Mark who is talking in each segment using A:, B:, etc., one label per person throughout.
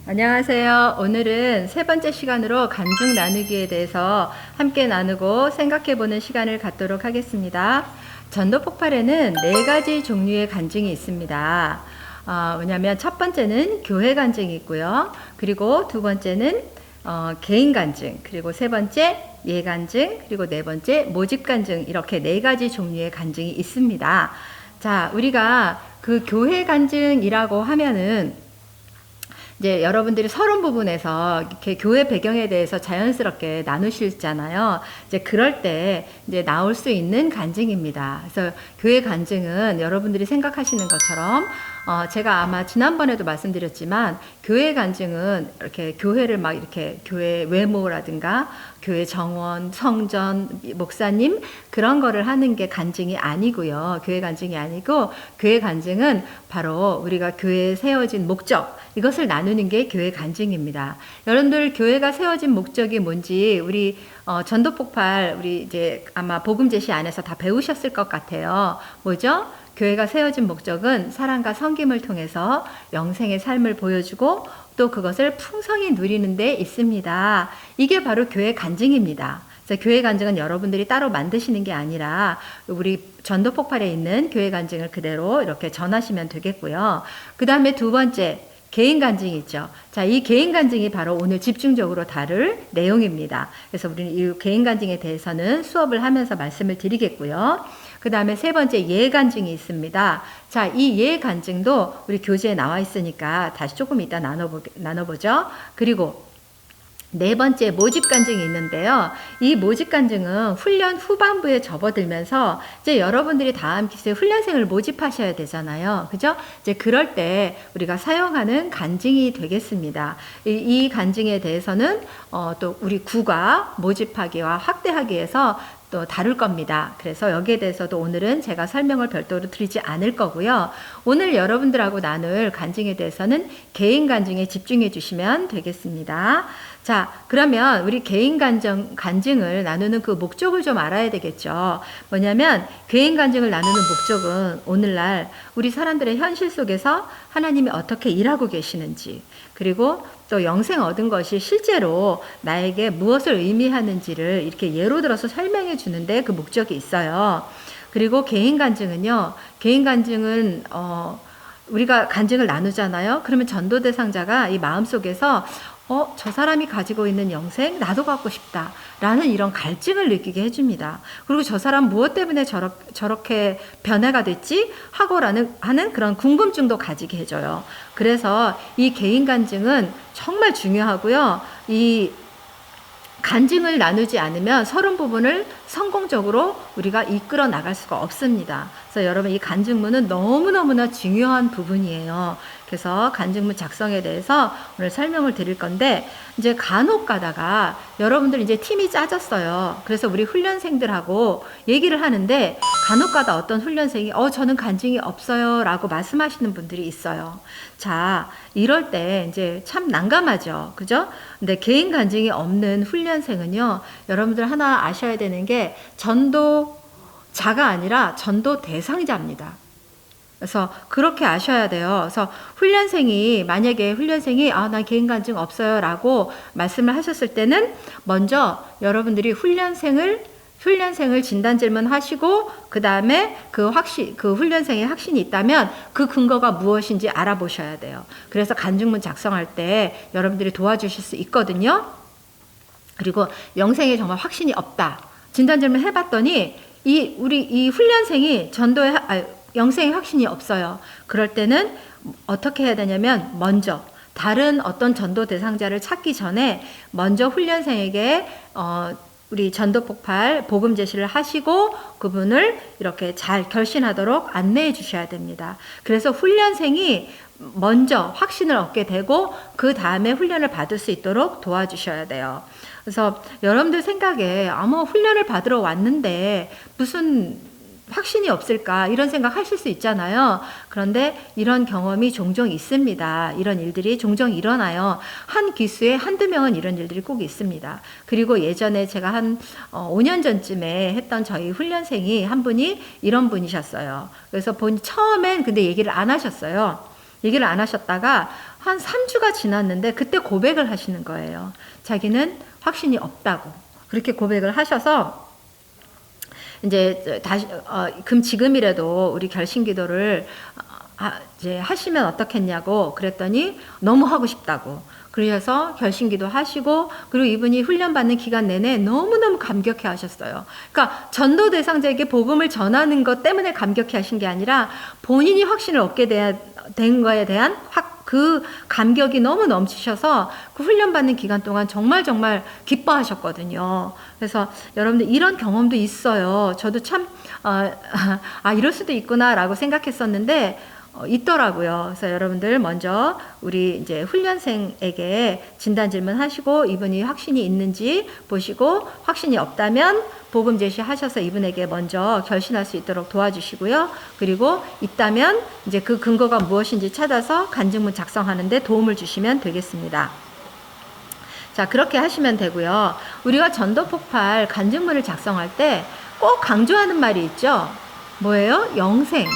A: 안녕하세요. 오늘은 세 번째 시간으로 간증 나누기에 대해서 함께 나누고 생각해 보는 시간을 갖도록 하겠습니다. 전도 폭발에는 네 가지 종류의 간증이 있습니다. 뭐냐면 첫 번째는 교회 간증이 있고요. 그리고 두 번째는 개인 간증, 그리고 세 번째 예 간증, 그리고 네 번째 모집 간증, 이렇게 네 가지 종류의 간증이 있습니다. 자, 우리가 그 교회 간증이라고 하면은 이제 여러분들이 서론 부분에서 이렇게 교회 배경에 대해서 자연스럽게 나누시잖아요. 이제 그럴 때 이제 나올 수 있는 간증입니다. 그래서 교회 간증은 여러분들이 생각하시는 것처럼 제가 아마 지난번에도 말씀드렸지만 교회 간증은 이렇게 교회를 막 이렇게 교회 외모라든가 교회 정원, 성전, 목사님 그런 거를 하는 게 간증이 아니고요. 교회 간증이 아니고 교회 간증은 바로 우리가 교회에 세워진 목적, 이것을 나누는 게 교회 간증입니다. 여러분들 교회가 세워진 목적이 뭔지 우리 전도 폭발 우리 이제 아마 복음 제시 안에서 다 배우셨을 것 같아요. 뭐죠? 교회가 세워진 목적은 사랑과 섬김을 통해서 영생의 삶을 보여주고 또 그것을 풍성히 누리는 데 있습니다. 이게 바로 교회 간증입니다. 그래서 교회 간증은 여러분들이 따로 만드시는 게 아니라 우리 전도 폭발에 있는 교회 간증을 그대로 이렇게 전하시면 되겠고요. 그 다음에 두 번째 개인 간증이 있죠. 자, 이 개인 간증이 바로 오늘 집중적으로 다룰 내용입니다. 그래서 우리는 이 개인 간증에 대해서는 수업을 하면서 말씀을 드리겠고요. 그 다음에 세 번째 예 간증이 있습니다. 자, 이 예 간증도 우리 교재에 나와 있으니까 다시 조금 이따 나눠보죠. 그리고 네 번째 모집 간증이 있는데요. 이 모집 간증은 훈련 후반부에 접어들면서 이제 여러분들이 다음 기수에 훈련생을 모집하셔야 되잖아요. 그죠? 이제 그럴 때 우리가 사용하는 간증이 되겠습니다. 이 간증에 대해서는 또 우리 구가 모집하기와 확대하기에서 또 다룰 겁니다. 그래서 여기에 대해서도 오늘은 제가 설명을 별도로 드리지 않을 거고요. 오늘 여러분들하고 나눌 간증에 대해서는 개인 간증에 집중해 주시면 되겠습니다. 자, 그러면 우리 개인 간증을 나누는 그 목적을 좀 알아야 되겠죠. 뭐냐면 개인 간증을 나누는 목적은 오늘날 우리 사람들의 현실 속에서 하나님이 어떻게 일하고 계시는지, 그리고 또 영생 얻은 것이 실제로 나에게 무엇을 의미하는지를 이렇게 예로 들어서 설명해 주는데 그 목적이 있어요. 그리고 개인 간증은요. 개인 간증은 우리가 간증을 나누잖아요. 그러면 전도 대상자가 이 마음속에서 저 사람이 가지고 있는 영생 나도 갖고 싶다 라는 이런 갈증을 느끼게 해줍니다. 그리고 저 사람 무엇 때문에 저렇게 변화가 됐지 하는 그런 궁금증도 가지게 해줘요. 그래서 이 개인 간증은 정말 중요하고요. 이 간증을 나누지 않으면 서론 부분을 성공적으로 우리가 이끌어 나갈 수가 없습니다. 그래서 여러분 이 간증문은 너무너무나 중요한 부분이에요. 그래서 간증문 작성에 대해서 오늘 설명을 드릴 건데 이제 간혹 가다가 여러분들 이제 팀이 짜졌어요. 그래서 우리 훈련생들하고 얘기를 하는데 간혹 가다 어떤 훈련생이 저는 간증이 없어요 라고 말씀하시는 분들이 있어요. 자, 이럴 때 이제 참 난감하죠. 그죠? 근데 개인 간증이 없는 훈련생은요, 여러분들 하나 아셔야 되는 게 전도자가 아니라 전도 대상자입니다. 그래서 그렇게 아셔야 돼요. 그래서 만약에 훈련생이 난 개인 간증 없어요 라고 말씀을 하셨을 때는 먼저 여러분들이 훈련생을 진단 질문하시고 그 다음에 그 훈련생의 확신이 있다면 그 근거가 무엇인지 알아보셔야 돼요. 그래서 간증문 작성할 때 여러분들이 도와주실 수 있거든요. 그리고 영생에 정말 확신이 없다. 진단 질문 해봤더니 우리 이 훈련생이 영생에 확신이 없어요. 그럴 때는 어떻게 해야 되냐면 먼저 다른 어떤 전도 대상자를 찾기 전에 먼저 훈련생에게 우리 전도 폭발 복음 제시를 하시고 그분을 이렇게 잘 결신하도록 안내해 주셔야 됩니다. 그래서 훈련생이 먼저 확신을 얻게 되고 그 다음에 훈련을 받을 수 있도록 도와주셔야 돼요. 그래서 여러분들 생각에 훈련을 받으러 왔는데 무슨 확신이 없을까 이런 생각 하실 수 있잖아요. 그런데 이런 경험이 종종 있습니다. 이런 일들이 종종 일어나요. 한 기수에 한두 명은 이런 일들이 꼭 있습니다. 그리고 예전에 제가 한 5년 전쯤에 했던 저희 훈련생이 한 분이 이런 분이셨어요. 그래서 처음엔 근데 얘기를 안 하셨어요. 얘기를 안 하셨다가 한 3주가 지났는데 그때 고백을 하시는 거예요. 자기는 확신이 없다고. 그렇게 고백을 하셔서 이제 다시 그럼 지금이라도 우리 결심 기도를 이제 하시면 어떻겠냐고 그랬더니 너무 하고 싶다고. 그래서 결심기도 하시고, 그리고 이분이 훈련받는 기간 내내 너무너무 감격해 하셨어요. 그러니까 전도 대상자에게 복음을 전하는 것 때문에 감격해 하신 게 아니라 본인이 확신을 얻게 된 거에 대한 그 감격이 너무 넘치셔서 그 훈련받는 기간 동안 정말 기뻐하셨거든요. 그래서 여러분들 이런 경험도 있어요. 저도 참 이럴 수도 있구나라고 생각했었는데 있더라고요. 그래서 여러분들 먼저 우리 이제 훈련생에게 진단 질문하시고 이분이 확신이 있는지 보시고 확신이 없다면 복음 제시하셔서 이분에게 먼저 결신할 수 있도록 도와주시고요. 그리고 있다면 이제 그 근거가 무엇인지 찾아서 간증문 작성하는데 도움을 주시면 되겠습니다. 자, 그렇게 하시면 되고요. 우리가 전도 폭발 간증문을 작성할 때 꼭 강조하는 말이 있죠. 뭐예요? 영생.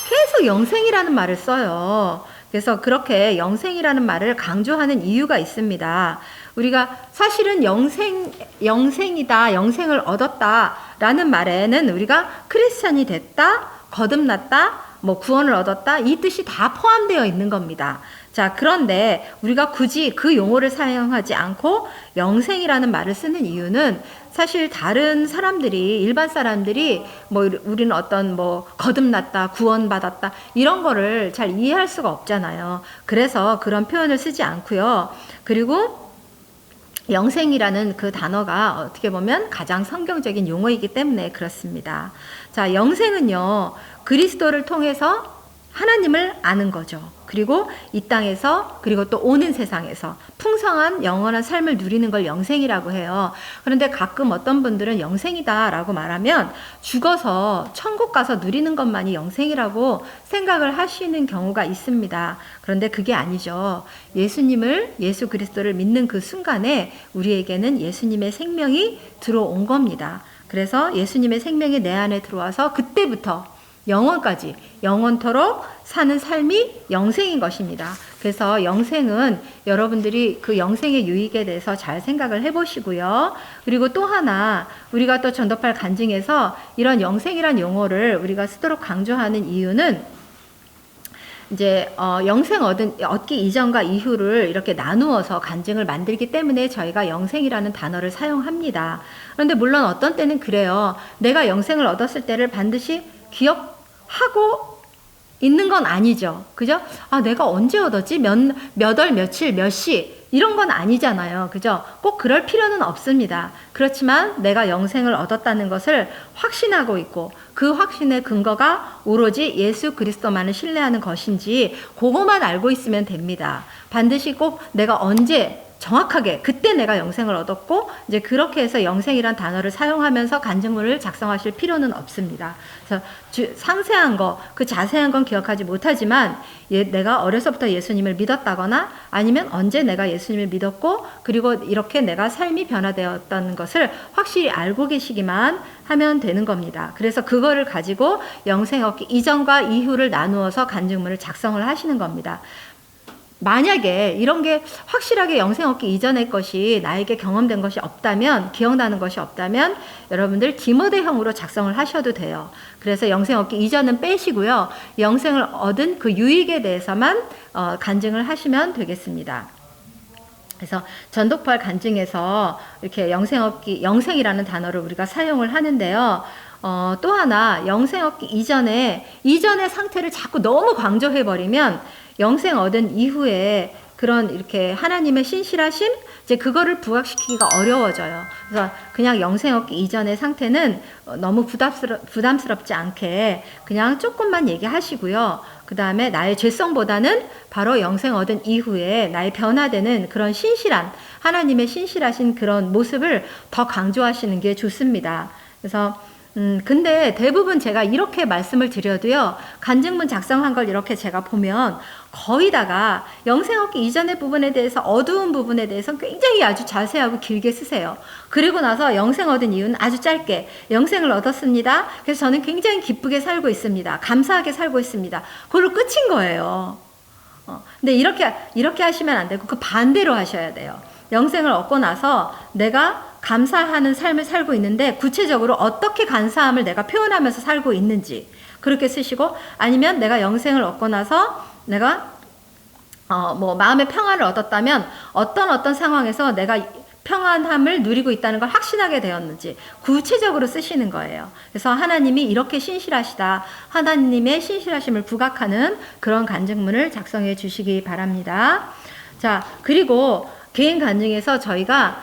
A: 계속 영생이라는 말을 써요. 그래서 그렇게 영생이라는 말을 강조하는 이유가 있습니다. 우리가 사실은 영생이다, 영생을 얻었다 라는 말에는 우리가 크리스찬이 됐다, 거듭났다, 구원을 얻었다 이 뜻이 다 포함되어 있는 겁니다. 자, 그런데 우리가 굳이 그 용어를 사용하지 않고 영생이라는 말을 쓰는 이유는 사실 다른 사람들이, 일반 사람들이 우리는 어떤 거듭났다, 구원받았다 이런 거를 잘 이해할 수가 없잖아요. 그래서 그런 표현을 쓰지 않고요. 그리고 영생이라는 그 단어가 어떻게 보면 가장 성경적인 용어이기 때문에 그렇습니다. 자, 영생은요, 그리스도를 통해서 하나님을 아는 거죠. 그리고 이 땅에서 그리고 또 오는 세상에서 풍성한 영원한 삶을 누리는 걸 영생이라고 해요. 그런데 가끔 어떤 분들은 영생이다라고 말하면 죽어서 천국 가서 누리는 것만이 영생이라고 생각을 하시는 경우가 있습니다. 그런데 그게 아니죠. 예수 그리스도를 믿는 그 순간에 우리에게는 예수님의 생명이 들어온 겁니다. 그래서 예수님의 생명이 내 안에 들어와서 그때부터 영원까지 영원토록 사는 삶이 영생인 것입니다. 그래서 영생은 여러분들이 그 영생의 유익에 대해서 잘 생각을 해보시고요. 그리고 또 하나 우리가 또 전도팔 간증에서 이런 영생이란 용어를 우리가 쓰도록 강조하는 이유는 이제 영생 얻기 이전과 이후를 이렇게 나누어서 간증을 만들기 때문에 저희가 영생이라는 단어를 사용합니다. 그런데 물론 어떤 때는 그래요. 내가 영생을 얻었을 때를 반드시 기억하고 있는 건 아니죠. 그죠? 내가 언제 얻었지? 몇 월, 며칠, 몇 시 이런 건 아니잖아요. 그죠? 꼭 그럴 필요는 없습니다. 그렇지만 내가 영생을 얻었다는 것을 확신하고 있고 그 확신의 근거가 오로지 예수 그리스도만을 신뢰하는 것인지 그것만 알고 있으면 됩니다. 반드시 꼭 내가 언제 정확하게 그때 내가 영생을 얻었고 이제 그렇게 해서 영생이란 단어를 사용하면서 간증문을 작성하실 필요는 없습니다. 그래서 상세한 거, 그 자세한 건 기억하지 못하지만 내가 어려서부터 예수님을 믿었다거나 아니면 언제 내가 예수님을 믿었고 그리고 이렇게 내가 삶이 변화되었다는 것을 확실히 알고 계시기만 하면 되는 겁니다. 그래서 그거를 가지고 영생 얻기 이전과 이후를 나누어서 간증문을 작성을 하시는 겁니다. 만약에 이런 게 확실하게 영생 얻기 이전의 것이 나에게 경험된 것이 없다면, 기억나는 것이 없다면 여러분들 디모데형으로 작성을 하셔도 돼요. 그래서 영생 얻기 이전은 빼시고요. 영생을 얻은 그 유익에 대해서만 간증을 하시면 되겠습니다. 그래서 전도포할 간증에서 이렇게 영생이라는 단어를 우리가 사용을 하는데요. 또 하나 영생 얻기 이전의 상태를 자꾸 너무 강조해버리면 영생 얻은 이후에 그런 이렇게 하나님의 신실하심 이제 그거를 부각시키기가 어려워져요. 그래서 그냥 영생 얻기 이전의 상태는 너무 부담스럽지 않게 그냥 조금만 얘기하시고요. 그 다음에 나의 죄성보다는 바로 영생 얻은 이후에 나의 변화되는 그런 신실한 하나님의 신실하신 그런 모습을 더 강조하시는 게 좋습니다. 그래서 근데 대부분 제가 이렇게 말씀을 드려도요, 간증문 작성한 걸 이렇게 제가 보면 거의 다가 영생 얻기 이전의 부분에 대해서 어두운 부분에 대해서 굉장히 아주 자세하고 길게 쓰세요. 그리고 나서 영생 얻은 이유는 아주 짧게 영생을 얻었습니다. 그래서 저는 굉장히 기쁘게 살고 있습니다. 감사하게 살고 있습니다. 그걸로 끝인 거예요. 근데 이렇게 하시면 안 되고 그 반대로 하셔야 돼요. 영생을 얻고 나서 내가 감사하는 삶을 살고 있는데 구체적으로 어떻게 감사함을 내가 표현하면서 살고 있는지 그렇게 쓰시고, 아니면 내가 영생을 얻고 나서 내가 마음의 평안을 얻었다면 어떤 상황에서 내가 평안함을 누리고 있다는 걸 확신하게 되었는지 구체적으로 쓰시는 거예요. 그래서 하나님이 이렇게 신실하시다, 하나님의 신실하심을 부각하는 그런 간증문을 작성해 주시기 바랍니다. 자, 그리고 개인 간증에서 저희가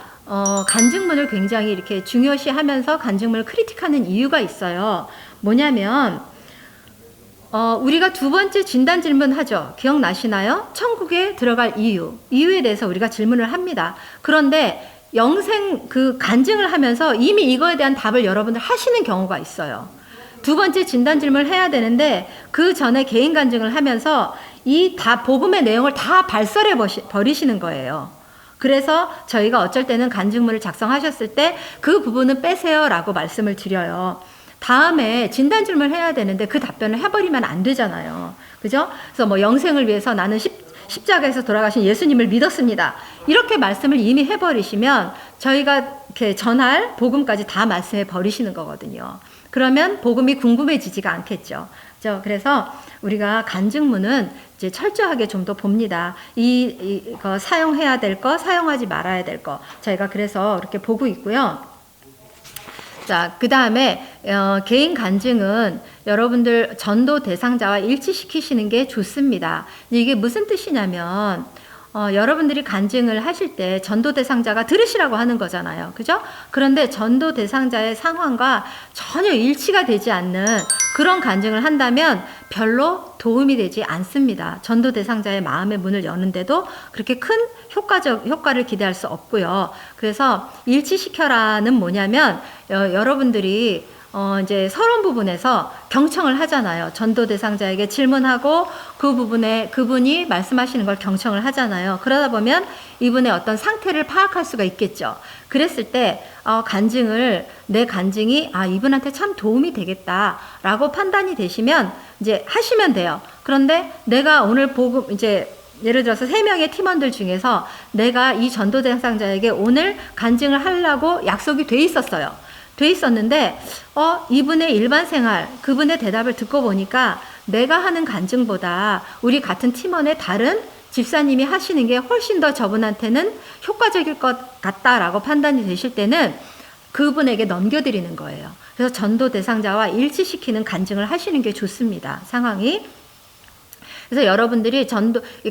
A: 간증문을 굉장히 이렇게 중요시하면서 간증문을 크리틱하는 이유가 있어요. 뭐냐면 우리가 두 번째 진단 질문 하죠. 기억나시나요? 천국에 들어갈 이유에 대해서 우리가 질문을 합니다. 그런데 영생 그 간증을 하면서 이미 이거에 대한 답을 여러분들 하시는 경우가 있어요. 두 번째 진단 질문을 해야 되는데 그 전에 개인 간증을 하면서 이 복음의 내용을 다 발설해 버리시는 거예요. 그래서 저희가 어쩔 때는 간증문을 작성하셨을 때 그 부분은 빼세요라고 말씀을 드려요. 다음에 진단 질문을 해야 되는데 그 답변을 해버리면 안 되잖아요. 그죠? 그래서 영생을 위해서 나는 십자가에서 돌아가신 예수님을 믿었습니다. 이렇게 말씀을 이미 해버리시면 저희가 이렇게 전할 복음까지 다 말씀해 버리시는 거거든요. 그러면 복음이 궁금해지지가 않겠죠. 그래서 우리가 간증문은 이제 철저하게 좀 더 봅니다. 이거 사용해야 될 거, 사용하지 말아야 될 거. 저희가 그래서 이렇게 보고 있고요. 자, 그 다음에 개인 간증은 여러분들 전도 대상자와 일치시키시는 게 좋습니다. 이게 무슨 뜻이냐면 여러분들이 간증을 하실 때 전도 대상자가 들으시라고 하는 거잖아요. 그죠? 그런데 전도 대상자의 상황과 전혀 일치가 되지 않는 그런 간증을 한다면 별로 도움이 되지 않습니다. 전도 대상자의 마음의 문을 여는데도 그렇게 큰 효과를 기대할 수 없고요. 그래서 일치시켜라는 뭐냐면 여러분들이 이제 서론 부분에서 경청을 하잖아요. 전도 대상자에게 질문하고 그 부분에 그분이 말씀하시는 걸 경청을 하잖아요. 그러다 보면 이분의 어떤 상태를 파악할 수가 있겠죠. 그랬을 때 내 간증이 이분한테 참 도움이 되겠다라고 판단이 되시면 이제 하시면 돼요. 그런데 내가 오늘 이제 예를 들어서 3명의 팀원들 중에서 내가 이 전도 대상자에게 오늘 간증을 하려고 약속이 돼 있었는데 이분의 일반 생활, 그분의 대답을 듣고 보니까 내가 하는 간증보다 우리 같은 팀원의 다른 집사님이 하시는 게 훨씬 더 저분한테는 효과적일 것 같다라고 판단이 되실 때는 그분에게 넘겨드리는 거예요. 그래서 전도 대상자와 일치시키는 간증을 하시는 게 좋습니다. 상황이. 그래서 여러분들이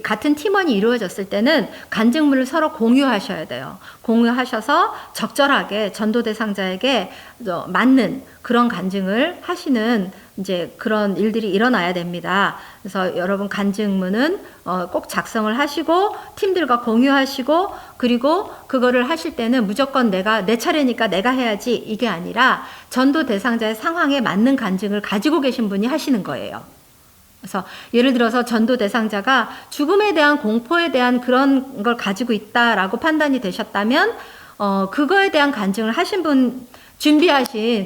A: 같은 팀원이 이루어졌을 때는 간증문을 서로 공유하셔야 돼요. 공유하셔서 적절하게 전도 대상자에게 맞는 그런 간증을 하시는 이제 그런 일들이 일어나야 됩니다. 그래서 여러분 간증문은 꼭 작성을 하시고 팀들과 공유하시고, 그리고 그거를 하실 때는 무조건 내 차례니까 내가 해야지 이게 아니라 전도 대상자의 상황에 맞는 간증을 가지고 계신 분이 하시는 거예요. 그래서 예를 들어서 전도 대상자가 죽음에 대한 공포에 대한 그런 걸 가지고 있다라고 판단이 되셨다면 그거에 대한 간증을 하신 분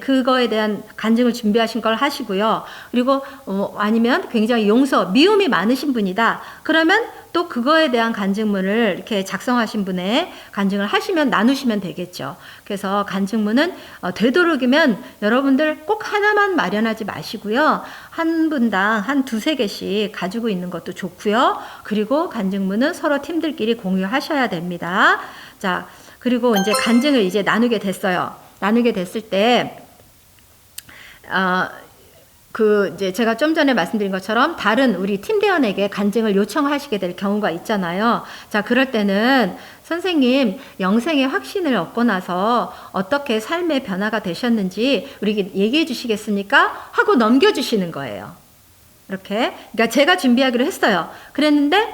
A: 그거에 대한 간증을 준비하신 걸 하시고요. 그리고 아니면 굉장히 미움이 많으신 분이다. 그러면 또 그거에 대한 간증문을 이렇게 작성하신 분의 간증을 나누시면 되겠죠. 그래서 간증문은 되도록이면 여러분들 꼭 하나만 마련하지 마시고요. 한 분당 한 2-3개씩 가지고 있는 것도 좋고요. 그리고 간증문은 서로 팀들끼리 공유하셔야 됩니다. 자, 그리고 이제 간증을 이제 나누게 됐어요. 나누게 됐을 때, 이제 제가 좀 전에 말씀드린 것처럼 다른 우리 팀대원에게 간증을 요청하시게 될 경우가 있잖아요. 자, 그럴 때는 선생님, 영생의 확신을 얻고 나서 어떻게 삶의 변화가 되셨는지 우리에게 얘기해 주시겠습니까? 하고 넘겨주시는 거예요. 이렇게. 그러니까 제가 준비하기로 했어요. 그랬는데,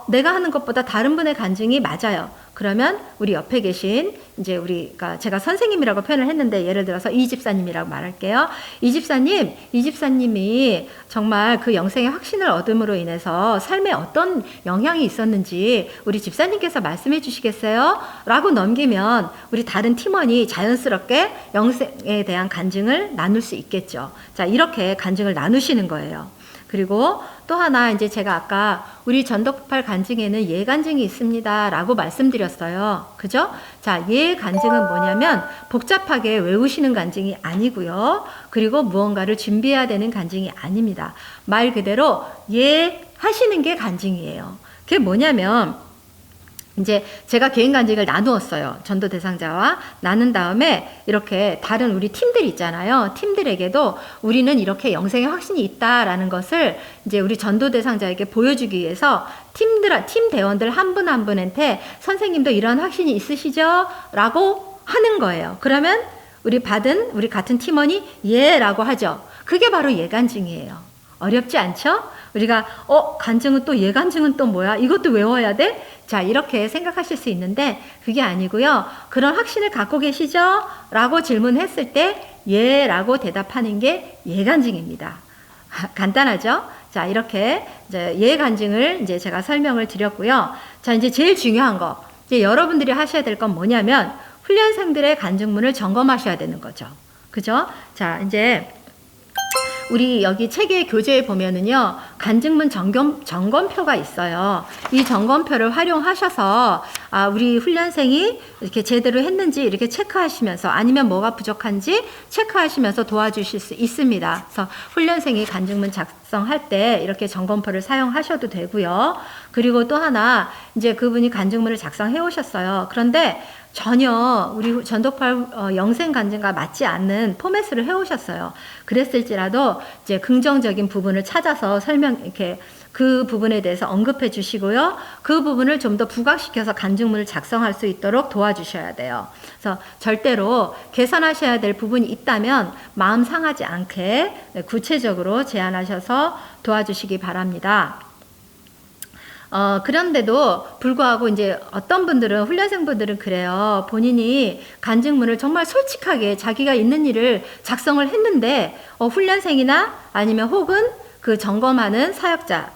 A: 내가 하는 것보다 다른 분의 간증이 맞아요. 그러면 우리 옆에 계신 제가 선생님이라고 표현을 했는데 예를 들어서 이 집사님이라고 말할게요. 이 집사님이 정말 그 영생의 확신을 얻음으로 인해서 삶에 어떤 영향이 있었는지 우리 집사님께서 말씀해 주시겠어요? 라고 넘기면 우리 다른 팀원이 자연스럽게 영생에 대한 간증을 나눌 수 있겠죠. 자, 이렇게 간증을 나누시는 거예요. 그리고 또 하나 이제 제가 아까 우리 전도폭발 간증에는 예간증이 있습니다 라고 말씀드렸어요. 그죠? 자, 예간증은 뭐냐면 복잡하게 외우시는 간증이 아니고요. 그리고 무언가를 준비해야 되는 간증이 아닙니다. 말 그대로 예하시는 게 간증이에요. 그게 뭐냐면 이제 제가 개인 간증을 나누었어요. 전도 대상자와 나눈 다음에 이렇게 다른 우리 팀들 있잖아요. 팀들에게도 우리는 이렇게 영생의 확신이 있다라는 것을 이제 우리 전도 대상자에게 보여주기 위해서 팀 대원들 한 분 한 분한테 선생님도 이런 확신이 있으시죠? 라고 하는 거예요. 그러면 우리 같은 팀원이 예라고 하죠. 그게 바로 예간증이에요. 어렵지 않죠? 우리가 간증은 또 예간증은 또 뭐야? 이것도 외워야 돼? 자, 이렇게 생각하실 수 있는데 그게 아니고요. 그런 확신을 갖고 계시죠? 라고 질문했을 때 예라고 대답하는 게 예간증입니다. 간단하죠? 자, 이렇게 이제 예간증을 이제 제가 설명을 드렸고요. 자, 이제 제일 중요한 거. 이제 여러분들이 하셔야 될 건 뭐냐면 훈련생들의 간증문을 점검하셔야 되는 거죠. 그죠? 자, 이제 우리 여기 책의 교재에 보면은요, 간증문 점검표가 있어요. 이 점검표를 활용하셔서, 우리 훈련생이 이렇게 제대로 했는지 이렇게 체크하시면서, 아니면 뭐가 부족한지 체크하시면서 도와주실 수 있습니다. 그래서 훈련생이 간증문 작성할 때 이렇게 점검표를 사용하셔도 되고요. 그리고 또 하나, 이제 그분이 간증문을 작성해 오셨어요. 그런데 전혀 우리 전도폭발 영생 간증과 맞지 않는 포맷을 해오셨어요. 그랬을지라도 이제 긍정적인 부분을 찾아서 이렇게 그 부분에 대해서 언급해 주시고요. 그 부분을 좀 더 부각시켜서 간증문을 작성할 수 있도록 도와주셔야 돼요. 그래서 절대로 개선하셔야 될 부분이 있다면 마음 상하지 않게 구체적으로 제안하셔서 도와주시기 바랍니다. 그런데도 불구하고 이제 어떤 분들은, 훈련생분들은 그래요. 본인이 간증문을 정말 솔직하게 자기가 있는 일을 작성을 했는데, 훈련생이나 아니면 혹은 그 점검하는 사역자,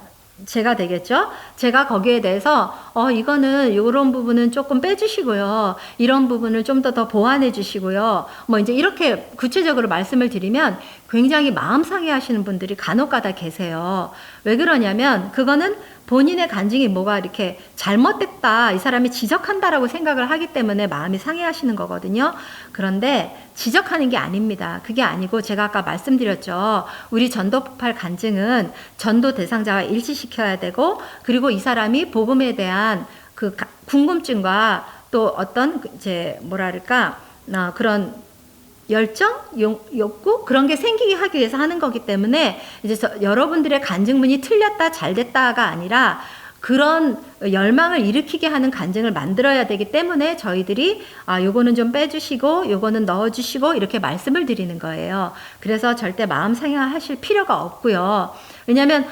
A: 제가 되겠죠? 제가 거기에 대해서, 이거는, 요런 부분은 조금 빼주시고요. 이런 부분을 좀 더 보완해 주시고요. 뭐 이제 이렇게 구체적으로 말씀을 드리면 굉장히 마음 상해 하시는 분들이 간혹 가다 계세요. 왜 그러냐면, 그거는 본인의 간증이 뭐가 이렇게 잘못됐다, 이 사람이 지적한다라고 생각을 하기 때문에 마음이 상해하시는 거거든요. 그런데 지적하는 게 아닙니다. 그게 아니고 제가 아까 말씀드렸죠. 우리 전도폭발 간증은 전도 대상자와 일치시켜야 되고, 그리고 이 사람이 복음에 대한 그 궁금증과 또 어떤 이제 뭐랄까 그런 열정, 욕구 그런 게 생기게 하기 위해서 하는 거기 때문에 이제 여러분들의 간증문이 틀렸다 잘됐다가 아니라 그런 열망을 일으키게 하는 간증을 만들어야 되기 때문에 저희들이 요거는 좀 빼주시고 요거는 넣어주시고 이렇게 말씀을 드리는 거예요. 그래서 절대 마음 상해하실 필요가 없고요. 왜냐하면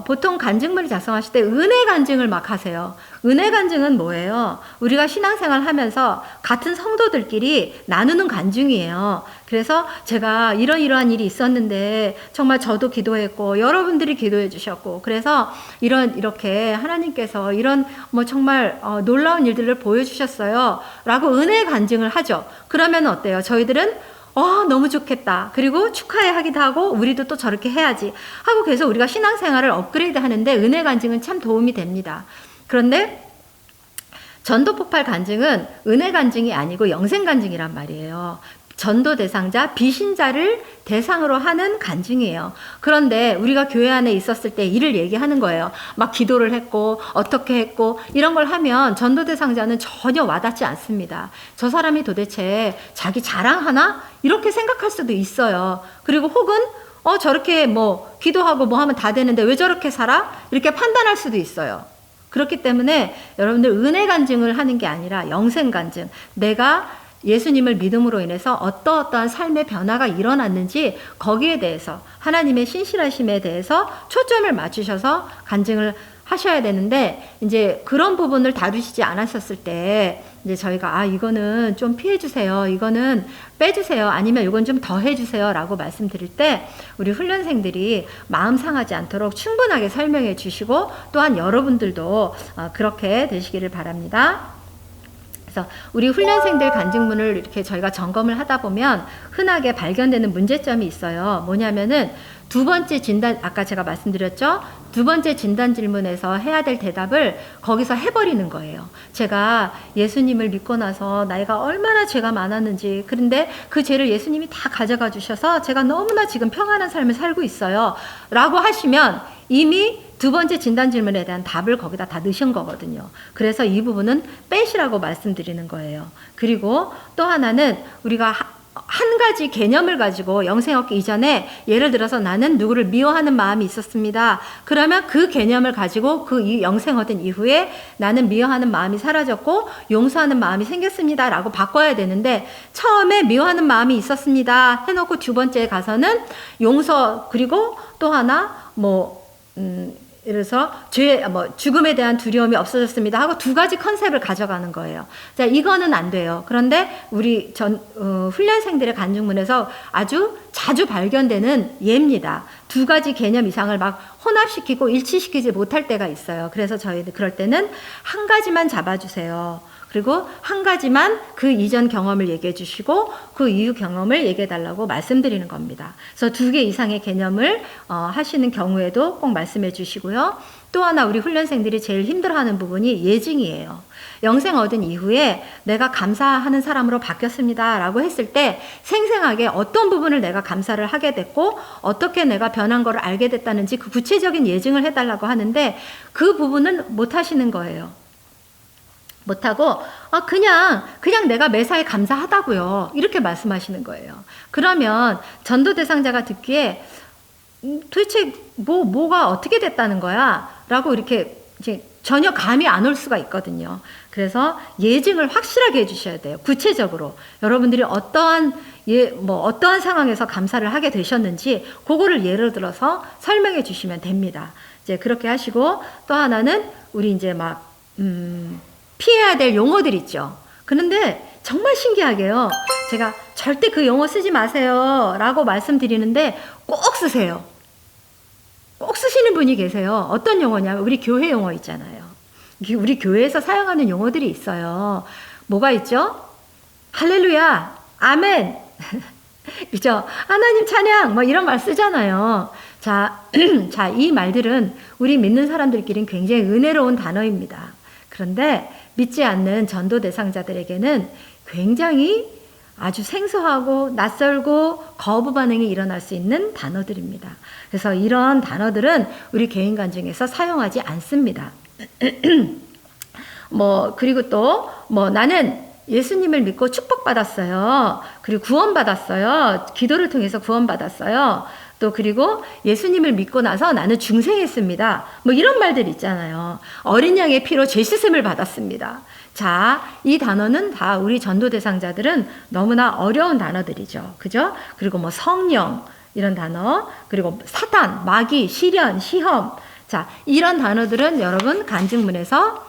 A: 보통 간증문을 작성하실 때 은혜 간증을 막 하세요. 은혜 간증은 뭐예요? 우리가 신앙생활 하면서 같은 성도들끼리 나누는 간증이에요. 그래서 제가 이러이러한 일이 있었는데 정말 저도 기도했고 여러분들이 기도해 주셨고 그래서 이렇게 하나님께서 이런 뭐 정말 놀라운 일들을 보여주셨어요. 라고 은혜 간증을 하죠. 그러면 어때요? 저희들은 너무 좋겠다. 그리고 축하해 하기도 하고 우리도 또 저렇게 해야지 하고 계속 우리가 신앙생활을 업그레이드 하는데 은혜 간증은 참 도움이 됩니다. 그런데 전도폭발 간증은 은혜 간증이 아니고 영생 간증이란 말이에요. 전도 대상자, 비신자를 대상으로 하는 간증이에요. 그런데 우리가 교회 안에 있었을 때 일을 얘기하는 거예요. 막 기도를 했고 어떻게 했고 이런 걸 하면 전도 대상자는 전혀 와닿지 않습니다. 저 사람이 도대체 자기 자랑하나? 이렇게 생각할 수도 있어요. 그리고 혹은 저렇게 뭐 기도하고 뭐 하면 다 되는데 왜 저렇게 살아? 이렇게 판단할 수도 있어요. 그렇기 때문에 여러분들 은혜 간증을 하는 게 아니라 영생 간증, 내가 예수님을 믿음으로 인해서 어떠한 삶의 변화가 일어났는지 거기에 대해서 하나님의 신실하심에 대해서 초점을 맞추셔서 간증을 하셔야 되는데 이제 그런 부분을 다루시지 않았었을 때 이제 저희가 이거는 좀 피해 주세요. 이거는 빼주세요. 아니면 이건 좀 더 해주세요. 라고 말씀드릴 때 우리 훈련생들이 마음 상하지 않도록 충분하게 설명해 주시고 또한 여러분들도 그렇게 되시기를 바랍니다. 그래서 우리 훈련생들 간증문을 이렇게 저희가 점검을 하다 보면 흔하게 발견되는 문제점이 있어요. 뭐냐면은 두 번째 진단, 아까 제가 말씀드렸죠? 두 번째 진단 질문에서 해야 될 대답을 거기서 해버리는 거예요. 제가 예수님을 믿고 나서 나이가 얼마나 죄가 많았는지, 그런데 그 죄를 예수님이 다 가져가 주셔서 제가 너무나 지금 평안한 삶을 살고 있어요. 라고 하시면 이미 두 번째 진단 질문에 대한 답을 거기다 다 넣으신 거거든요. 그래서 이 부분은 빼시라고 말씀드리는 거예요. 그리고 또 하나는 우리가 한 가지 개념을 가지고 영생 얻기 이전에 예를 들어서 나는 누구를 미워하는 마음이 있었습니다. 그러면 그 개념을 가지고 그 영생 얻은 이후에 나는 미워하는 마음이 사라졌고 용서하는 마음이 생겼습니다. 라고 바꿔야 되는데 처음에 미워하는 마음이 있었습니다. 해놓고 두 번째에 가서는 용서 그리고 또 하나 그래서 죽음에 대한 두려움이 없어졌습니다 하고 두 가지 컨셉을 가져가는 거예요. 자, 이거는 안 돼요. 그런데 우리 훈련생들의 간증문에서 아주 자주 발견되는 예입니다. 두 가지 개념 이상을 막 혼합시키고 일치시키지 못할 때가 있어요. 그래서 저희들 그럴 때는 한 가지만 잡아주세요. 그리고 한 가지만 그 이전 경험을 얘기해 주시고 그 이후 경험을 얘기해 달라고 말씀드리는 겁니다. 그래서 두 개 이상의 개념을 하시는 경우에도 꼭 말씀해 주시고요. 또 하나 우리 훈련생들이 제일 힘들어하는 부분이 예증이에요. 영생 얻은 이후에 내가 감사하는 사람으로 바뀌었습니다 라고 했을 때 생생하게 어떤 부분을 내가 감사를 하게 됐고 어떻게 내가 변한 거를 알게 됐다는지 그 구체적인 예증을 해달라고 하는데 그 부분은 못 하시는 거예요. 못하고 그냥 내가 매사에 감사하다고요. 이렇게 말씀하시는 거예요. 그러면 전도 대상자가 듣기에 도대체 뭐가 어떻게 됐다는 거야? 라고 이렇게 이제 전혀 감이 안 올 수가 있거든요. 그래서 예증을 확실하게 해주셔야 돼요. 구체적으로 여러분들이 어떠한 상황에서 감사를 하게 되셨는지 그거를 예를 들어서 설명해 주시면 됩니다. 이제 그렇게 하시고 또 하나는 우리 이제 피해야 될 용어들 있죠. 그런데 정말 신기하게요. 제가 절대 그 용어 쓰지 마세요 라고 말씀드리는데 꼭 쓰세요. 꼭 쓰시는 분이 계세요. 어떤 용어냐면 우리 교회 용어 있잖아요. 우리 교회에서 사용하는 용어들이 있어요. 뭐가 있죠? 할렐루야, 아멘, 그죠? 하나님 찬양, 이런 말 쓰잖아요. 자, 이 말들은 우리 믿는 사람들끼리는 굉장히 은혜로운 단어입니다. 그런데 믿지 않는 전도 대상자들에게는 굉장히 아주 생소하고 낯설고 거부 반응이 일어날 수 있는 단어들입니다. 그래서 이런 단어들은 우리 개인 간증에서 사용하지 않습니다. 그리고 또 나는 예수님을 믿고 축복받았어요. 그리고 구원받았어요. 기도를 통해서 구원받았어요. 또 그리고 예수님을 믿고 나서 나는 중생했습니다. 이런 말들 있잖아요. 어린 양의 피로 죄 씻음을 받았습니다. 자, 이 단어는 다 우리 전도 대상자들은 너무나 어려운 단어들이죠. 그죠? 그리고 성령 이런 단어, 그리고 사탄, 마귀, 시련, 시험. 자, 이런 단어들은 여러분 간증문에서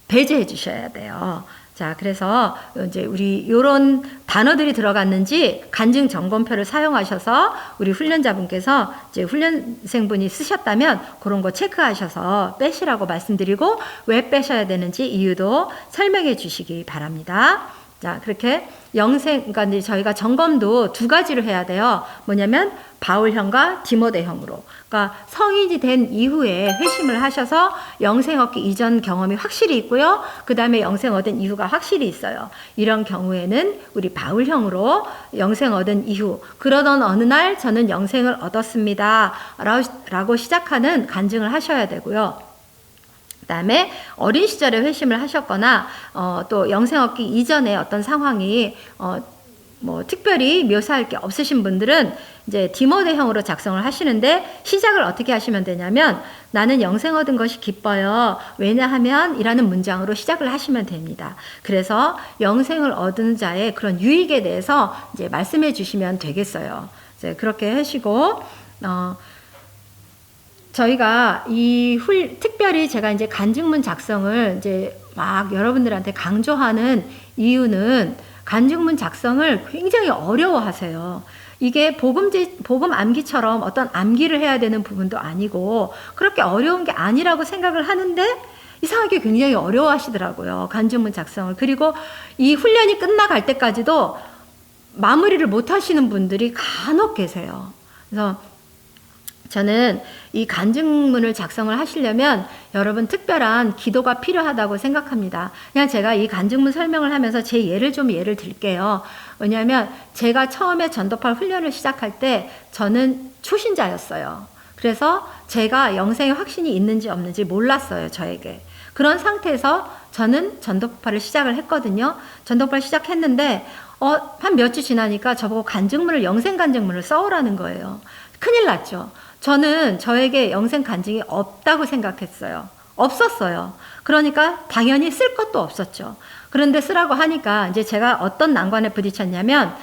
A: 배제해 주셔야 돼요. 자, 그래서 이제 우리 이런 단어들이 들어갔는지 간증 점검표를 사용하셔서 우리 훈련자분께서 이제 훈련생분이 쓰셨다면 그런 거 체크하셔서 빼시라고 말씀드리고 왜 빼셔야 되는지 이유도 설명해 주시기 바랍니다. 자, 그렇게 그러니까 이제 저희가 점검도 두 가지로 해야 돼요. 뭐냐면 바울형과 디모데형으로. 그러니까 성인이 된 이후에 회심을 하셔서 영생 얻기 이전 경험이 확실히 있고요. 그 다음에 영생 얻은 이후가 확실히 있어요. 이런 경우에는 우리 바울형으로 영생 얻은 이후 그러던 어느 날 저는 영생을 얻었습니다. 라고 시작하는 간증을 하셔야 되고요. 그 다음에 어린 시절에 회심을 하셨거나 또 영생 얻기 이전에 어떤 상황이 특별히 묘사할 게 없으신 분들은 이제 디모데형으로 작성을 하시는데 시작을 어떻게 하시면 되냐면 나는 영생 얻은 것이 기뻐요. 왜냐하면 이라는 문장으로 시작을 하시면 됩니다. 그래서 영생을 얻은 자의 그런 유익에 대해서 이제 말씀해 주시면 되겠어요. 이제 그렇게 하시고 저희가 특별히 제가 이제 간증문 작성을 이제 막 여러분들한테 강조하는 이유는 간증문 작성을 굉장히 어려워하세요. 이게 복음 암기처럼 어떤 암기를 해야 되는 부분도 아니고 그렇게 어려운 게 아니라고 생각을 하는데 이상하게 굉장히 어려워하시더라고요. 간증문 작성을. 그리고 이 훈련이 끝나갈 때까지도 마무리를 못 하시는 분들이 간혹 계세요. 그래서 저는 이 간증문을 작성을 하시려면 여러분 특별한 기도가 필요하다고 생각합니다. 그냥 제가 이 간증문 설명을 하면서 제 예를 들게요. 왜냐하면 제가 처음에 전도파 훈련을 시작할 때 저는 초신자였어요. 그래서 제가 영생의 확신이 있는지 없는지 몰랐어요, 저에게. 그런 상태에서 저는 전도파를 시작을 했거든요. 전도파를 시작했는데 한 몇 주 지나니까 저보고 영생 간증문을 써오라는 거예요. 큰일 났죠. 저는 저에게 영생 간증이 없다고 생각했어요. 없었어요. 그러니까 당연히 쓸 것도 없었죠. 그런데 쓰라고 하니까 이제 제가 어떤 난관에 부딪혔냐면,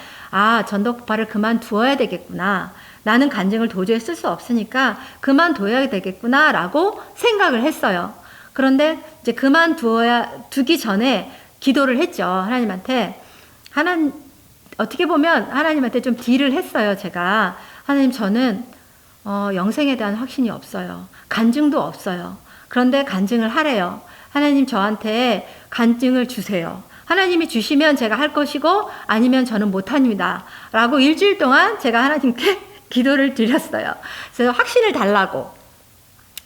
A: 전도파를 그만두어야 되겠구나. 나는 간증을 도저히 쓸 수 없으니까 그만둬야 되겠구나 라고 생각을 했어요. 그런데 이제 두기 전에 기도를 했죠. 하나님한테. 어떻게 보면 하나님한테 좀 딜을 했어요. 제가. 하나님, 저는 영생에 대한 확신이 없어요. 간증도 없어요. 그런데 간증을 하래요. 하나님, 저한테 간증을 주세요. 하나님이 주시면 제가 할 것이고 아니면 저는 못합니다. 라고 일주일 동안 제가 하나님께 기도를 드렸어요. 그래서 확신을 달라고.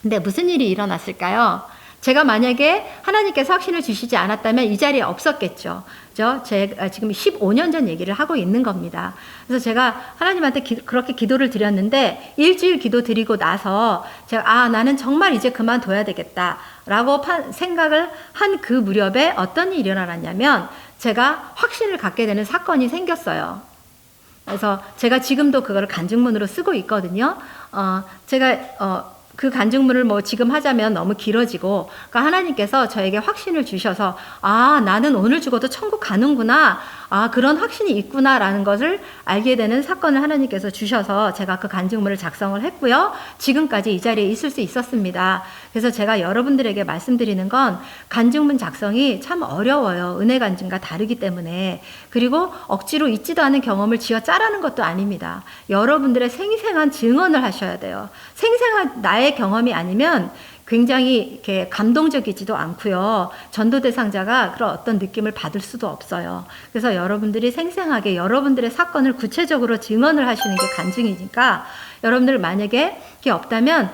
A: 근데 무슨 일이 일어났을까요? 제가 만약에 하나님께서 확신을 주시지 않았다면 이 자리에 없었겠죠. 제가 지금 15년 전 얘기를 하고 있는 겁니다. 그래서 제가 하나님한테 그렇게 기도를 드렸는데 일주일 기도 드리고 나서 제가 나는 정말 이제 그만둬야 되겠다라고 생각을 한 그 무렵에 어떤 일이 일어났냐면 제가 확신을 갖게 되는 사건이 생겼어요. 그래서 제가 지금도 그거를 간증문으로 쓰고 있거든요. 그 간증문을 지금 하자면 너무 길어지고, 그러니까 하나님께서 저에게 확신을 주셔서, 나는 오늘 죽어도 천국 가는구나. 그런 확신이 있구나라는 것을 알게 되는 사건을 하나님께서 주셔서 제가 그 간증문을 작성을 했고요. 지금까지 이 자리에 있을 수 있었습니다. 그래서 제가 여러분들에게 말씀드리는 건 간증문 작성이 참 어려워요. 은혜 간증과 다르기 때문에. 그리고 억지로 있지도 않은 경험을 쥐어 짜라는 것도 아닙니다. 여러분들의 생생한 증언을 하셔야 돼요. 생생한 나의 경험이 아니면 굉장히 이렇게 감동적이지도 않고요. 전도 대상자가 그런 어떤 느낌을 받을 수도 없어요. 그래서 여러분들이 생생하게 여러분들의 사건을 구체적으로 증언을 하시는 게 간증이니까 여러분들 만약에 그게 없다면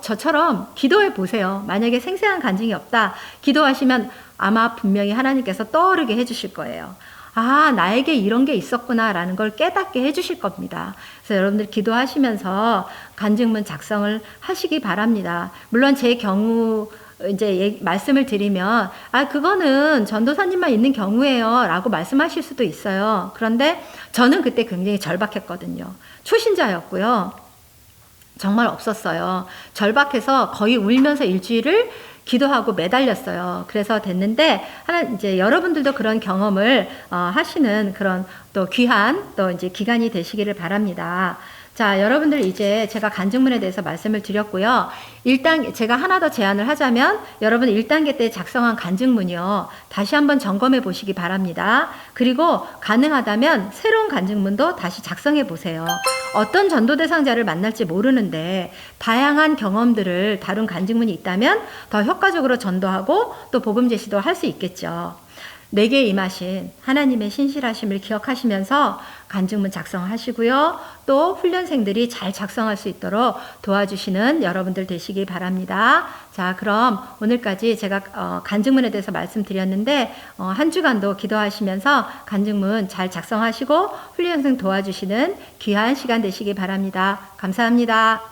A: 저처럼 기도해 보세요. 만약에 생생한 간증이 없다. 기도하시면 아마 분명히 하나님께서 떠오르게 해주실 거예요. 나에게 이런 게 있었구나라는 걸 깨닫게 해주실 겁니다. 그래서 여러분들 기도하시면서 간증문 작성을 하시기 바랍니다. 물론 제 경우 이제 말씀을 드리면 그거는 전도사님만 있는 경우예요 라고 말씀하실 수도 있어요. 그런데 저는 그때 굉장히 절박했거든요. 초신자였고요. 정말 없었어요. 절박해서 거의 울면서 일주일을 기도하고 매달렸어요. 그래서 됐는데 이제 여러분들도 그런 경험을 하시는 그런 또 귀한 또 이제 기간이 되시기를 바랍니다. 자, 여러분들 이제 제가 간증문에 대해서 말씀을 드렸고요. 1단계, 제가 하나 더 제안을 하자면 여러분 1단계 때 작성한 간증문이요. 다시 한번 점검해 보시기 바랍니다. 그리고 가능하다면 새로운 간증문도 다시 작성해 보세요. 어떤 전도 대상자를 만날지 모르는데 다양한 경험들을 다룬 간증문이 있다면 더 효과적으로 전도하고 또 복음 제시도 할 수 있겠죠. 내게 임하신 하나님의 신실하심을 기억하시면서 간증문 작성하시고요. 또 훈련생들이 잘 작성할 수 있도록 도와주시는 여러분들 되시기 바랍니다. 자, 그럼 오늘까지 제가 간증문에 대해서 말씀드렸는데 한 주간도 기도하시면서 간증문 잘 작성하시고 훈련생 도와주시는 귀한 시간 되시기 바랍니다. 감사합니다.